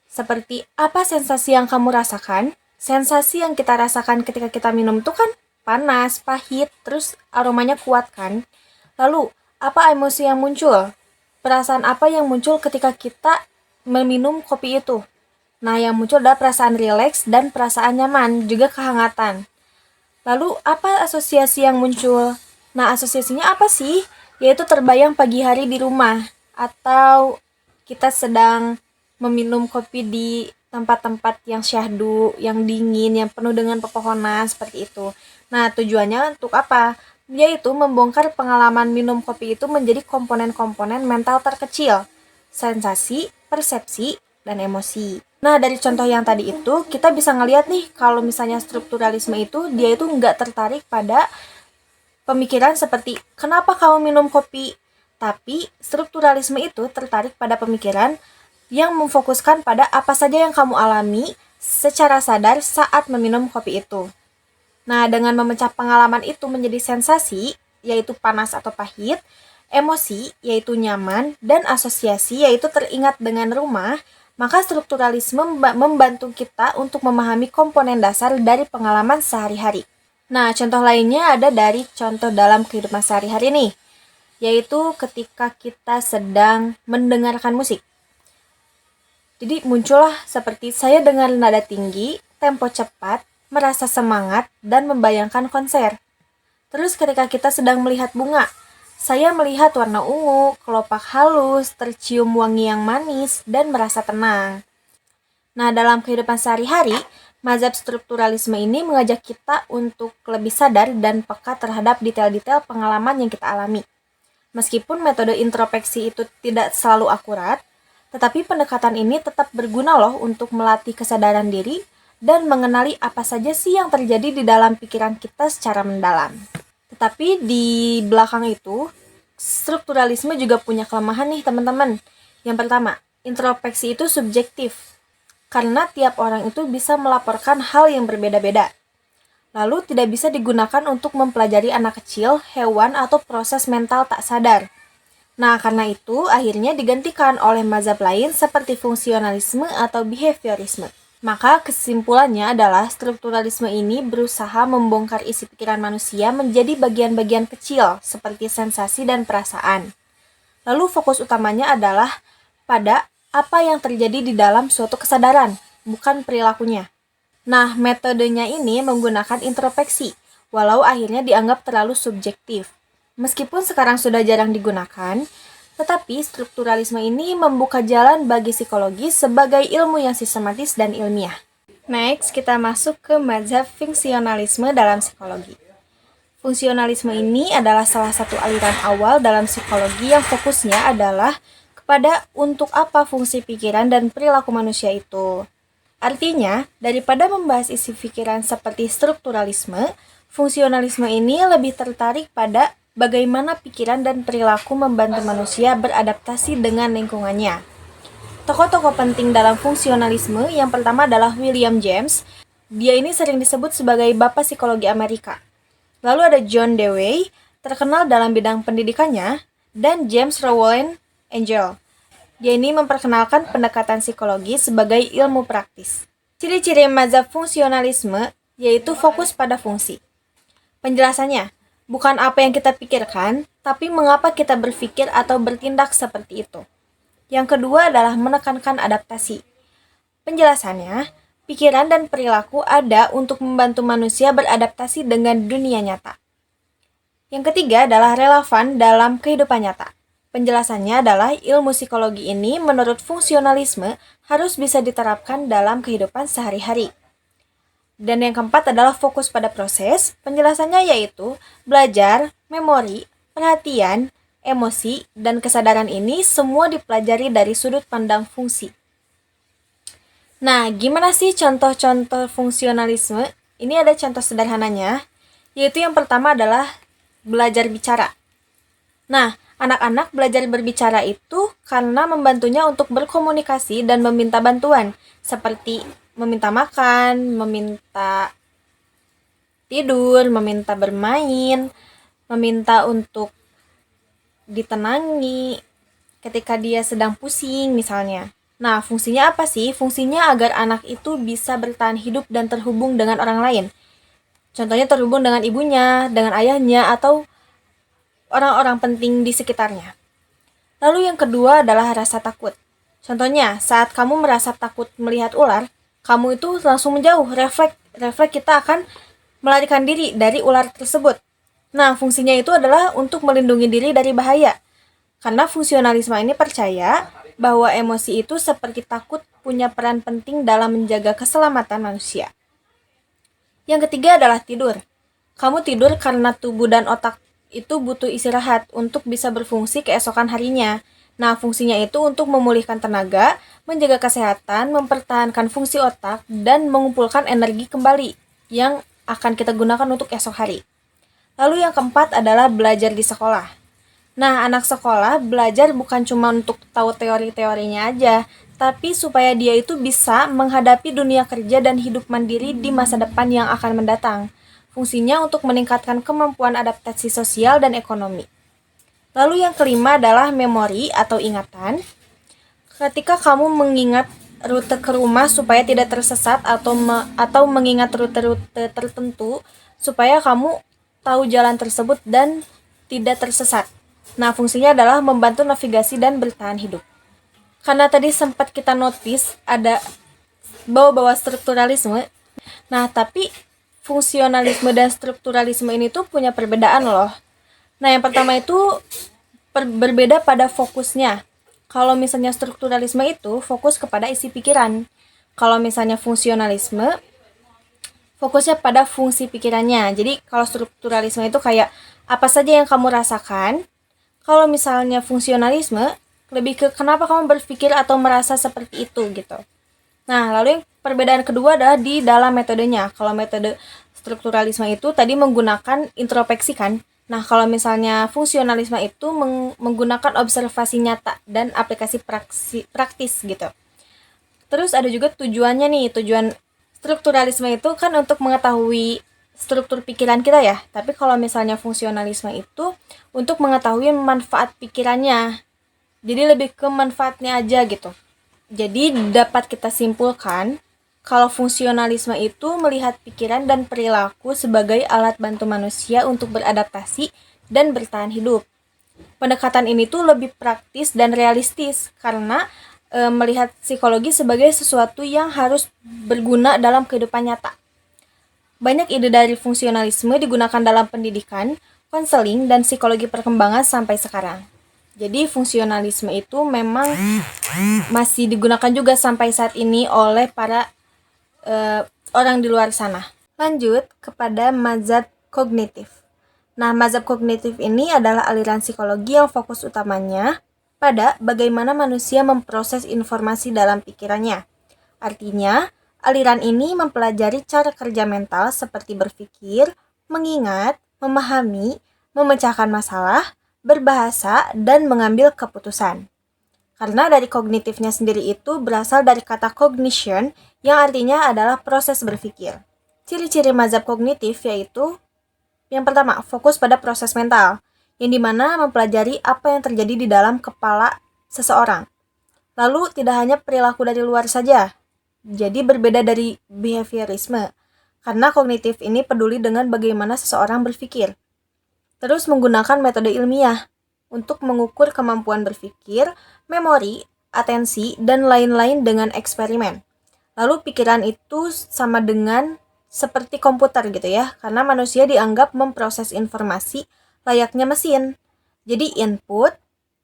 seperti apa sensasi yang kamu rasakan? Sensasi yang kita rasakan ketika kita minum itu kan panas, pahit, terus aromanya kuat kan? Lalu, apa emosi yang muncul? Perasaan apa yang muncul ketika kita meminum kopi itu? Nah, yang muncul adalah perasaan rileks dan perasaan nyaman, juga kehangatan. Lalu, apa asosiasi yang muncul? Nah, asosiasinya apa sih? Yaitu terbayang pagi hari di rumah, atau kita sedang meminum kopi di tempat-tempat yang syahdu, yang dingin, yang penuh dengan pepohonan, seperti itu. Nah, tujuannya untuk apa? Yaitu membongkar pengalaman minum kopi itu menjadi komponen-komponen mental terkecil, sensasi, persepsi, dan emosi. Nah, dari contoh yang tadi itu, kita bisa ngeliat nih, kalau misalnya strukturalisme itu, dia itu nggak tertarik pada pemikiran seperti, kenapa kamu minum kopi? Tapi, strukturalisme itu tertarik pada pemikiran yang memfokuskan pada apa saja yang kamu alami secara sadar saat meminum kopi itu. Nah, dengan memecah pengalaman itu menjadi sensasi, yaitu panas atau pahit, emosi, yaitu nyaman, dan asosiasi, yaitu teringat dengan rumah, maka strukturalisme membantu kita untuk memahami komponen dasar dari pengalaman sehari-hari. Nah, contoh lainnya ada dari contoh dalam kehidupan sehari-hari nih, yaitu ketika kita sedang mendengarkan musik. Jadi muncullah seperti saya dengan nada tinggi, tempo cepat, merasa semangat, dan membayangkan konser. Terus ketika kita sedang melihat bunga, saya melihat warna ungu, kelopak halus, tercium wangi yang manis, dan merasa tenang. Nah, dalam kehidupan sehari-hari, mazhab strukturalisme ini mengajak kita untuk lebih sadar dan peka terhadap detail-detail pengalaman yang kita alami. Meskipun metode introspeksi itu tidak selalu akurat, tetapi pendekatan ini tetap berguna loh untuk melatih kesadaran diri dan mengenali apa saja sih yang terjadi di dalam pikiran kita secara mendalam. Tetapi di belakang itu, strukturalisme juga punya kelemahan nih teman-teman. Yang pertama, introspeksi itu subjektif, karena tiap orang itu bisa melaporkan hal yang berbeda-beda. Lalu tidak bisa digunakan untuk mempelajari anak kecil, hewan, atau proses mental tak sadar. Nah, karena itu akhirnya digantikan oleh mazhab lain seperti fungsionalisme atau behaviorisme. Maka kesimpulannya adalah strukturalisme ini berusaha membongkar isi pikiran manusia menjadi bagian-bagian kecil seperti sensasi dan perasaan. Lalu fokus utamanya adalah pada apa yang terjadi di dalam suatu kesadaran, bukan perilakunya. Nah, metodenya ini menggunakan introspeksi, walau akhirnya dianggap terlalu subjektif. Meskipun sekarang sudah jarang digunakan, tetapi strukturalisme ini membuka jalan bagi psikologi sebagai ilmu yang sistematis dan ilmiah. Next, kita masuk ke mazhab fungsionalisme dalam psikologi. Fungsionalisme ini adalah salah satu aliran awal dalam psikologi yang fokusnya adalah pada untuk apa fungsi pikiran dan perilaku manusia itu. Artinya, daripada membahas isi pikiran seperti strukturalisme, fungsionalisme ini lebih tertarik pada bagaimana pikiran dan perilaku membantu manusia beradaptasi dengan lingkungannya. Tokoh-tokoh penting dalam fungsionalisme yang pertama adalah William James. Dia ini sering disebut sebagai Bapak Psikologi Amerika. Lalu ada John Dewey, terkenal dalam bidang pendidikannya, dan James Rowan Angel. Dia ini memperkenalkan pendekatan psikologi sebagai ilmu praktis. Ciri-ciri mazhab fungsionalisme yaitu fokus pada fungsi. Penjelasannya, bukan apa yang kita pikirkan, tapi mengapa kita berpikir atau bertindak seperti itu. Yang kedua adalah menekankan adaptasi. Penjelasannya, pikiran dan perilaku ada untuk membantu manusia beradaptasi dengan dunia nyata. Yang ketiga adalah relevan dalam kehidupan nyata. Penjelasannya adalah ilmu psikologi ini menurut fungsionalisme harus bisa diterapkan dalam kehidupan sehari-hari. Dan yang keempat adalah fokus pada proses. Penjelasannya yaitu belajar, memori, perhatian, emosi, dan kesadaran ini semua dipelajari dari sudut pandang fungsi. Nah, gimana sih contoh-contoh fungsionalisme? Ini ada contoh sederhananya, yaitu yang pertama adalah belajar bicara. Nah, anak-anak belajar berbicara itu karena membantunya untuk berkomunikasi dan meminta bantuan, seperti meminta makan, meminta tidur, meminta bermain, meminta untuk ditenangi ketika dia sedang pusing misalnya. Nah, fungsinya apa sih? Fungsinya agar anak itu bisa bertahan hidup dan terhubung dengan orang lain. Contohnya terhubung dengan ibunya, dengan ayahnya, atau orang-orang penting di sekitarnya. Lalu yang kedua adalah rasa takut. Contohnya, saat kamu merasa takut melihat ular, kamu itu langsung menjauh, refleks kita akan melarikan diri dari ular tersebut. Nah, fungsinya itu adalah untuk melindungi diri dari bahaya. Karena fungsionalisme ini percaya bahwa emosi itu seperti takut punya peran penting dalam menjaga keselamatan manusia. Yang ketiga adalah tidur. Kamu tidur karena tubuh dan otak itu butuh istirahat untuk bisa berfungsi keesokan harinya. Nah, fungsinya itu untuk memulihkan tenaga, menjaga kesehatan, mempertahankan fungsi otak, dan mengumpulkan energi kembali yang akan kita gunakan untuk esok hari. Lalu yang keempat adalah belajar di sekolah. Nah, anak sekolah belajar bukan cuma untuk tahu teori-teorinya aja, tapi supaya dia itu bisa menghadapi dunia kerja dan hidup mandiri di masa depan yang akan mendatang. Fungsinya untuk meningkatkan kemampuan adaptasi sosial dan ekonomi. Lalu yang kelima adalah memori atau ingatan. Ketika kamu mengingat rute ke rumah supaya tidak tersesat atau mengingat rute-rute tertentu supaya kamu tahu jalan tersebut dan tidak tersesat. Nah, fungsinya adalah membantu navigasi dan bertahan hidup. Karena tadi sempat kita notice ada bawa-bawa strukturalisme. Nah, tapi fungsionalisme dan strukturalisme ini tuh punya perbedaan loh. Nah, yang pertama itu berbeda pada fokusnya. Kalau misalnya strukturalisme itu fokus kepada isi pikiran. Kalau misalnya fungsionalisme fokusnya pada fungsi pikirannya. Jadi kalau strukturalisme itu kayak apa saja yang kamu rasakan. Kalau misalnya fungsionalisme lebih ke kenapa kamu berpikir atau merasa seperti itu gitu. Nah, lalu yang perbedaan kedua adalah di dalam metodenya. Kalau metode strukturalisme itu tadi menggunakan introspeksi kan. Nah, kalau misalnya fungsionalisme itu menggunakan observasi nyata dan aplikasi praktis gitu. Terus ada juga tujuannya nih, tujuan strukturalisme itu kan untuk mengetahui struktur pikiran kita ya. Tapi kalau misalnya fungsionalisme itu untuk mengetahui manfaat pikirannya. Jadi lebih ke manfaatnya aja gitu. Jadi dapat kita simpulkan kalau fungsionalisme itu melihat pikiran dan perilaku sebagai alat bantu manusia untuk beradaptasi dan bertahan hidup. Pendekatan ini tuh lebih praktis dan realistis karena melihat psikologi sebagai sesuatu yang harus berguna dalam kehidupan nyata. Banyak ide dari fungsionalisme digunakan dalam pendidikan, konseling, dan psikologi perkembangan sampai sekarang. Jadi fungsionalisme itu memang masih digunakan juga sampai saat ini oleh para orang di luar sana. Lanjut kepada mazhab kognitif. Nah, mazhab kognitif ini adalah aliran psikologi yang fokus utamanya pada bagaimana manusia memproses informasi dalam pikirannya. Artinya, aliran ini mempelajari cara kerja mental seperti berpikir, mengingat, memahami, memecahkan masalah, berbahasa, dan mengambil keputusan. Karena dari kognitifnya sendiri itu berasal dari kata cognition yang artinya adalah proses berpikir. Ciri-ciri mazhab kognitif yaitu yang pertama, fokus pada proses mental, yang dimana mempelajari apa yang terjadi di dalam kepala seseorang. Lalu tidak hanya perilaku dari luar saja, jadi berbeda dari behaviorisme, karena kognitif ini peduli dengan bagaimana seseorang berpikir. Terus menggunakan metode ilmiah untuk mengukur kemampuan berpikir, memori, atensi, dan lain-lain dengan eksperimen. Lalu pikiran itu sama dengan seperti komputer gitu ya, karena manusia dianggap memproses informasi layaknya mesin. Jadi input,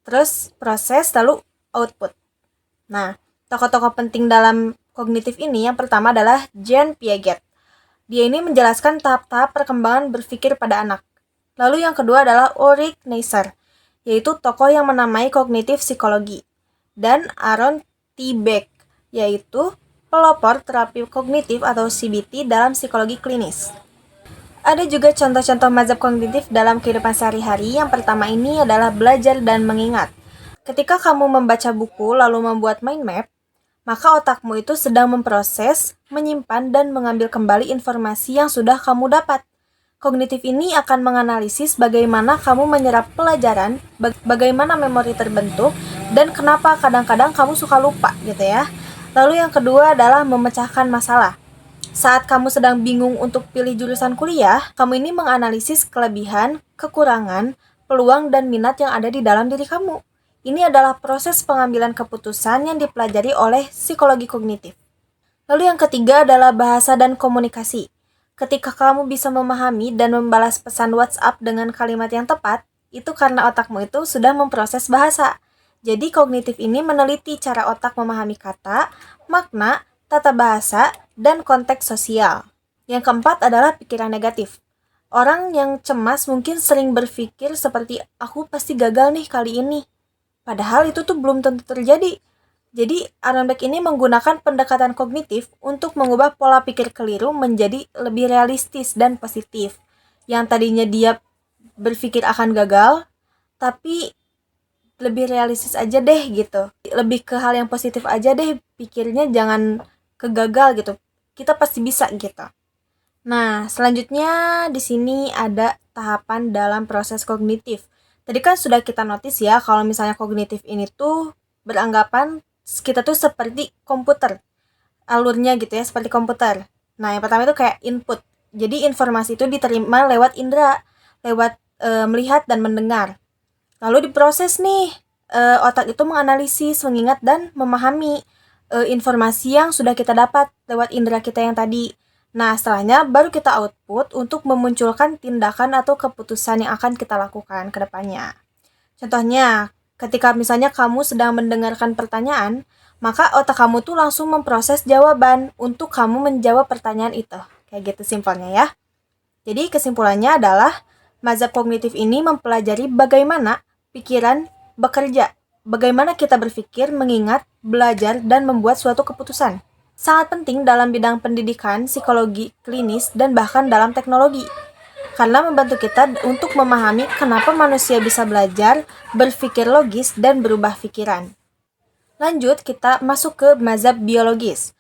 terus proses, lalu output. Nah, tokoh-tokoh penting dalam kognitif ini yang pertama adalah Jean Piaget. Dia ini menjelaskan tahap-tahap perkembangan berpikir pada anak. Lalu yang kedua adalah Ulrich Neisser, yaitu tokoh yang menamai kognitif psikologi. Dan Aaron T. Beck, yaitu pelopor terapi kognitif atau CBT dalam psikologi klinis. Ada juga contoh-contoh mazhab kognitif dalam kehidupan sehari-hari. Yang pertama ini adalah belajar dan mengingat. Ketika kamu membaca buku lalu membuat mind map, maka otakmu itu sedang memproses, menyimpan, dan mengambil kembali informasi yang sudah kamu dapat. Kognitif ini akan menganalisis bagaimana kamu menyerap pelajaran, bagaimana memori terbentuk, dan kenapa kadang-kadang kamu suka lupa gitu ya. Lalu yang kedua adalah memecahkan masalah. Saat kamu sedang bingung untuk pilih jurusan kuliah, kamu ini menganalisis kelebihan, kekurangan, peluang, dan minat yang ada di dalam diri kamu. Ini adalah proses pengambilan keputusan yang dipelajari oleh psikologi kognitif. Lalu yang ketiga adalah bahasa dan komunikasi. Ketika kamu bisa memahami dan membalas pesan WhatsApp dengan kalimat yang tepat, itu karena otakmu itu sudah memproses bahasa. Jadi kognitif ini meneliti cara otak memahami kata, makna, tata bahasa, dan konteks sosial. Yang keempat adalah pikiran negatif. Orang yang cemas mungkin sering berpikir seperti, aku pasti gagal nih kali ini. Padahal itu tuh belum tentu terjadi. Jadi, Aaron Beck ini menggunakan pendekatan kognitif untuk mengubah pola pikir keliru menjadi lebih realistis dan positif. Yang tadinya dia berpikir akan gagal, tapi lebih realistis aja deh gitu. Lebih ke hal yang positif aja deh, pikirnya jangan ke gagal gitu. Kita pasti bisa gitu. Nah, selanjutnya di sini ada tahapan dalam proses kognitif. Tadi kan sudah kita notice ya kalau misalnya kognitif ini tuh beranggapan kita tuh seperti komputer. Alurnya gitu ya, seperti komputer. Nah, yang pertama itu kayak input. Jadi informasi itu diterima lewat indera, lewat melihat dan mendengar. Lalu diproses nih, otak itu menganalisis, mengingat, dan memahami informasi yang sudah kita dapat lewat indera kita yang tadi. Nah, setelahnya baru kita output untuk memunculkan tindakan atau keputusan yang akan kita lakukan ke depannya. Contohnya, ketika misalnya kamu sedang mendengarkan pertanyaan, maka otak kamu tuh langsung memproses jawaban untuk kamu menjawab pertanyaan itu. Kayak gitu simpelnya ya. Jadi kesimpulannya adalah, mazhab kognitif ini mempelajari bagaimana pikiran bekerja, bagaimana kita berpikir, mengingat, belajar, dan membuat suatu keputusan. Sangat penting dalam bidang pendidikan, psikologi klinis, dan bahkan dalam teknologi. Karena membantu kita untuk memahami kenapa manusia bisa belajar, berpikir logis, dan berubah pikiran. Lanjut, kita masuk ke mazhab biologis.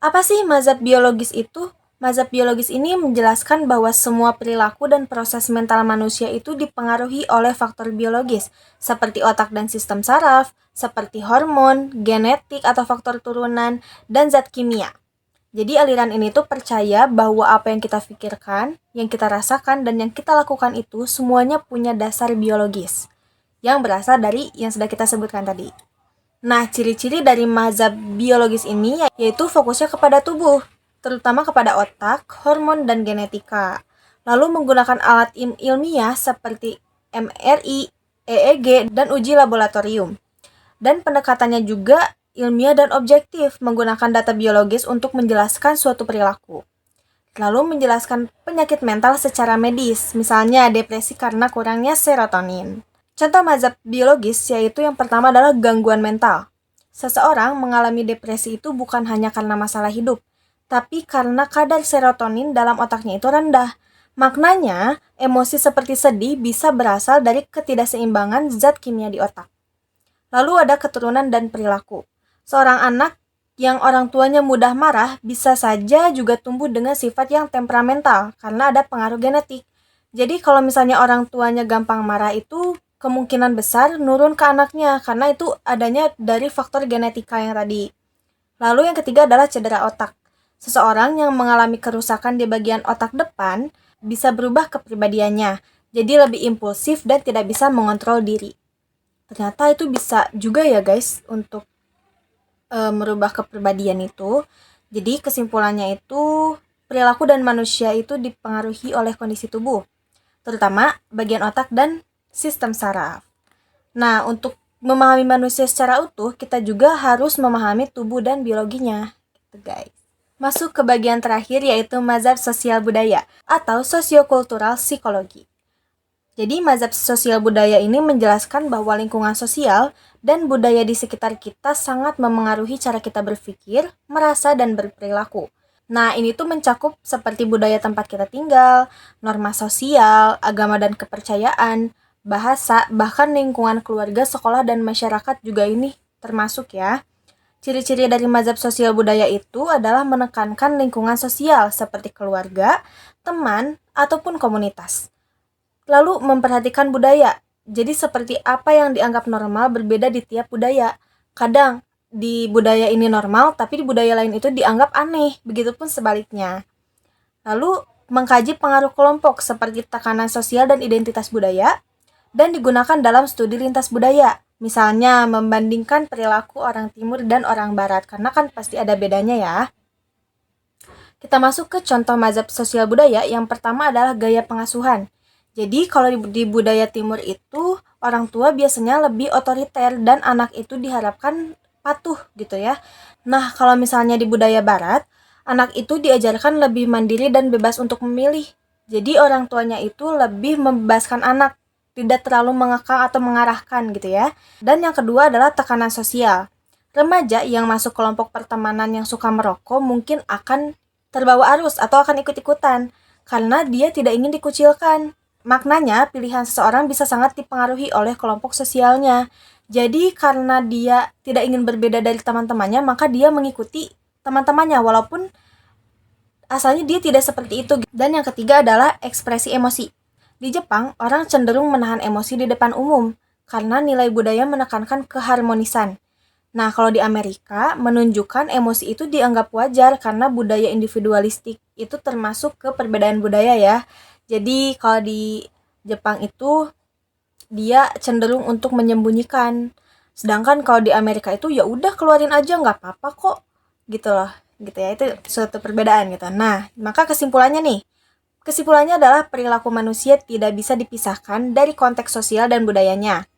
Apa sih mazhab biologis itu? Mazhab biologis ini menjelaskan bahwa semua perilaku dan proses mental manusia itu dipengaruhi oleh faktor biologis, seperti otak dan sistem saraf, seperti hormon, genetik atau faktor turunan, dan zat kimia. Jadi aliran ini tuh percaya bahwa apa yang kita pikirkan, yang kita rasakan, dan yang kita lakukan itu semuanya punya dasar biologis, yang berasal dari yang sudah kita sebutkan tadi. Nah, ciri-ciri dari mazhab biologis ini yaitu fokusnya kepada tubuh, terutama kepada otak, hormon, dan genetika. Lalu menggunakan alat ilmiah seperti MRI, EEG, dan uji laboratorium. Dan pendekatannya juga ilmiah dan objektif, menggunakan data biologis untuk menjelaskan suatu perilaku. Lalu menjelaskan penyakit mental secara medis, misalnya depresi karena kurangnya serotonin. Contoh mazhab biologis yaitu yang pertama adalah gangguan mental. Seseorang mengalami depresi itu bukan hanya karena masalah hidup, tapi karena kadar serotonin dalam otaknya itu rendah. Maknanya, emosi seperti sedih bisa berasal dari ketidakseimbangan zat kimia di otak. Lalu ada keturunan dan perilaku. Seorang anak yang orang tuanya mudah marah bisa saja juga tumbuh dengan sifat yang temperamental karena ada pengaruh genetik. Jadi kalau misalnya orang tuanya gampang marah itu kemungkinan besar nurun ke anaknya karena itu adanya dari faktor genetika yang tadi. Lalu yang ketiga adalah cedera otak. Seseorang yang mengalami kerusakan di bagian otak depan bisa berubah kepribadiannya, jadi lebih impulsif dan tidak bisa mengontrol diri. Ternyata itu bisa juga ya guys untuk merubah kepribadian itu. Jadi kesimpulannya itu perilaku dan manusia itu dipengaruhi oleh kondisi tubuh, terutama bagian otak dan sistem saraf. Nah, untuk memahami manusia secara utuh, kita juga harus memahami tubuh dan biologinya, gitu guys. Masuk ke bagian terakhir yaitu mazhab sosial budaya atau sosiokultural psikologi. Jadi mazhab sosial budaya ini menjelaskan bahwa lingkungan sosial dan budaya di sekitar kita sangat memengaruhi cara kita berpikir, merasa, dan berperilaku. Nah, ini tuh mencakup seperti budaya tempat kita tinggal, norma sosial, agama dan kepercayaan, bahasa, bahkan lingkungan keluarga, sekolah, dan masyarakat juga ini termasuk ya. Ciri-ciri dari mazhab sosial budaya itu adalah menekankan lingkungan sosial seperti keluarga, teman, ataupun komunitas. Lalu memperhatikan budaya. Jadi seperti apa yang dianggap normal berbeda di tiap budaya. Kadang di budaya ini normal, tapi di budaya lain itu dianggap aneh. Begitupun sebaliknya. Lalu mengkaji pengaruh kelompok seperti tekanan sosial dan identitas budaya, dan digunakan dalam studi lintas budaya. Misalnya membandingkan perilaku orang timur dan orang barat, karena kan pasti ada bedanya ya. Kita masuk ke contoh mazhab sosial budaya. Yang pertama adalah gaya pengasuhan. Jadi kalau di budaya timur itu orang tua biasanya lebih otoriter dan anak itu diharapkan patuh gitu ya. Nah, kalau misalnya di budaya barat, anak itu diajarkan lebih mandiri dan bebas untuk memilih. Jadi orang tuanya itu lebih membebaskan anak, tidak terlalu mengekang atau mengarahkan gitu ya. Dan yang kedua adalah tekanan sosial. Remaja yang masuk kelompok pertemanan yang suka merokok mungkin akan terbawa arus atau akan ikut-ikutan karena dia tidak ingin dikucilkan. Maknanya, pilihan seseorang bisa sangat dipengaruhi oleh kelompok sosialnya. Jadi, karena dia tidak ingin berbeda dari teman-temannya, maka dia mengikuti teman-temannya, walaupun asalnya dia tidak seperti itu. Dan yang ketiga adalah ekspresi emosi. Di Jepang, orang cenderung menahan emosi di depan umum, karena nilai budaya menekankan keharmonisan. Nah, kalau di Amerika, menunjukkan emosi itu dianggap wajar karena budaya individualistik. Itu termasuk ke perbedaan budaya ya. Jadi kalau di Jepang itu dia cenderung untuk menyembunyikan. Sedangkan kalau di Amerika itu ya udah keluarin aja nggak apa-apa kok. Gitu loh. Gitu ya. Itu suatu perbedaan gitu. Nah, maka kesimpulannya nih. Kesimpulannya adalah perilaku manusia tidak bisa dipisahkan dari konteks sosial dan budayanya.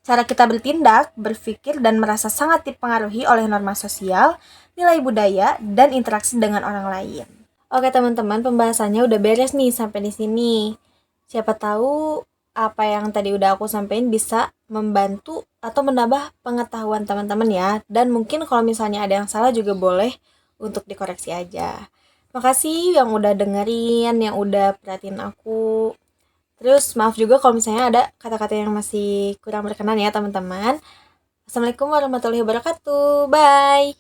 Cara kita bertindak, berpikir, dan merasa sangat dipengaruhi oleh norma sosial, nilai budaya, dan interaksi dengan orang lain. Oke teman-teman, pembahasannya udah beres nih sampai di sini. Siapa tahu apa yang tadi udah aku sampaikan bisa membantu atau menambah pengetahuan teman-teman ya. Dan mungkin kalau misalnya ada yang salah juga boleh untuk dikoreksi aja. Makasih yang udah dengerin, yang udah perhatiin aku. Terus maaf juga kalau misalnya ada kata-kata yang masih kurang berkenan ya teman-teman. Assalamualaikum warahmatullahi wabarakatuh. Bye.